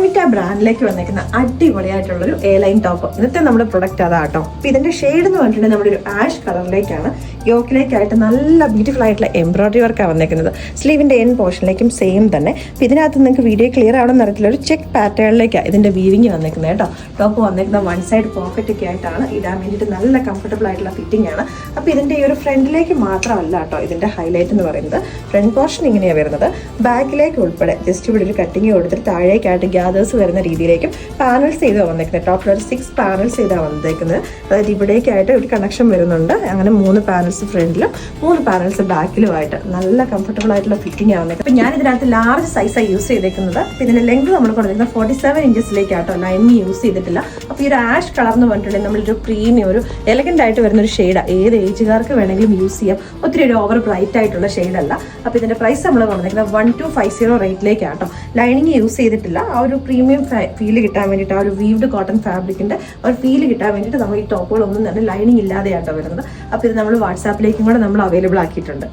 ഡാമിറ്റ ബ്രാൻഡിലേക്ക് വന്നേക്കുന്ന അടിപൊളിയായിട്ടുള്ളൊരു A line top. ഇന്നത്തെ നമ്മുടെ പ്രൊഡക്റ്റ് അതാട്ടോ. അപ്പോൾ ഇതിന്റെ ഷെയ്ഡ് എന്ന് പറഞ്ഞിട്ടുണ്ടെങ്കിൽ നമ്മുടെ ഒരു ആഷ് കളറിലേക്കാണ്, യോക്കിലേക്കായിട്ട് നല്ല ബ്യൂട്ടിഫുൾ ആയിട്ടുള്ള എംബ്രോയിഡറി വർക്കാണ് വന്നേക്കുന്നത്. സ്ലീവിന്റെ എൻ പോർഷനിലേക്കും സെയിം തന്നെ. അപ്പോൾ ഇതിനകത്ത് നിങ്ങൾക്ക് വീഡിയോ ക്ലിയർ ആവണമെന്ന് അറിയത്തില്ല, ഒരു ചെക്ക് പാറ്റേണിലേക്കാണ് ഇതിന്റെ വീവിങ് വന്നേക്കുന്നത് കേട്ടോ. ടോപ്പ് വന്നേക്കുന്ന വൺ സൈഡ് പോക്കറ്റ് ഒക്കെ ആയിട്ടാണ് ഇടാൻ വേണ്ടിയിട്ട് നല്ല കംഫർട്ടബിൾ ആയിട്ടുള്ള ഫിറ്റിംഗ് ആണ്. അപ്പോൾ ഇതിന്റെ ഈ ഒരു ഫ്രണ്ടിലേക്ക് മാത്രമല്ല കേട്ടോ ഇതിന്റെ ഹൈലൈറ്റ് എന്ന് പറയുന്നത്. ഫ്രണ്ട് പോർഷൻ ഇങ്ങനെയാണ് വരുന്നത്. ബാക്കിലേക്ക് ഉൾപ്പെടെ ജസ്റ്റ് ഇവിടെ ഒരു കട്ടിങ് കൊടുത്തിട്ട് താഴേക്കായിട്ട് ഗ്യാദേഴ്സ് വരുന്ന രീതിയിലേക്കും പാനൽസ് ചെയ്താണ് വന്നേക്കുന്നത്. ടോപ്പിൽ ഒരു 6 പാനൽസ് ചെയ്താണ് വന്നേക്കുന്നത്. അതായത് ഇവിടേക്കായിട്ട് ഒരു കണക്ഷൻ വരുന്നുണ്ട്. അങ്ങനെ 3 പാനൽസ് ഫ്രണ്ടിലും 3 പാനൽസ് ബാക്കിലുമായിട്ട് നല്ല കംഫർട്ടബിൾ ആയിട്ടുള്ള ഫിറ്റിംഗ് ആണ് വന്നേക്കുന്നത്. അപ്പോൾ ഞാൻ ഇതിനകത്ത് ലാർജ് സൈസാണ് യൂസ് ചെയ്തേക്കുന്നത്. അപ്പോൾ ഇതിന്റെ ലെങ്ത് നമ്മൾ കൊടുത്തിരിക്കുന്നത് 47 ഇഞ്ചസിലേക്കാട്ടോ. ലൈനിങ് യൂസ് ചെയ്തിട്ടില്ല. അപ്പോൾ ഈ ഒരു ആഷ് കളർ എന്ന് പറഞ്ഞിട്ടുണ്ടെങ്കിൽ നമ്മളൊരു പ്രീമിയം ഒരു എലഗന്റ് ആയിട്ട് വരുന്ന ഒരു ഷെയ്ഡാണ്. ഏത് ഏജുകാർക്ക് വേണമെങ്കിലും യൂസ് ചെയ്യാം. ഒത്തിരി ഒരു ഓവർ ബ്രൈറ്റ് ആയിട്ടുള്ള ഷെയ്ഡല്ല. അപ്പോൾ ഇതിന്റെ പ്രൈസ് നമ്മൾ കൊടുത്തിരിക്കുന്നത് 1250 റേറ്റിലേക്കാട്ടോ. ലൈനിങ് യൂസ് ചെയ്തിട്ടില്ല. ആ ഒരു പ്രീമിയം ഫീൽ കിട്ടാൻ വേണ്ടിയിട്ട്, ആ ഒരു വീവ്ഡ് കോട്ടൺ ഫാബ്രിക്കിന്റെ ഒരു ഫീൽ കിട്ടാൻ വേണ്ടിയിട്ട് നമ്മൾ ഈ ടോപ്പുകളൊന്നും തന്നെ ലൈനിങ് ഇല്ലാതെയാട്ടോ വരുന്നത്. അപ്പോൾ ഇത് നമ്മൾ വാട്സാപ്പിലേക്കും കൂടെ നമ്മൾ അവൈലബിൾ ആക്കിയിട്ടുണ്ട്.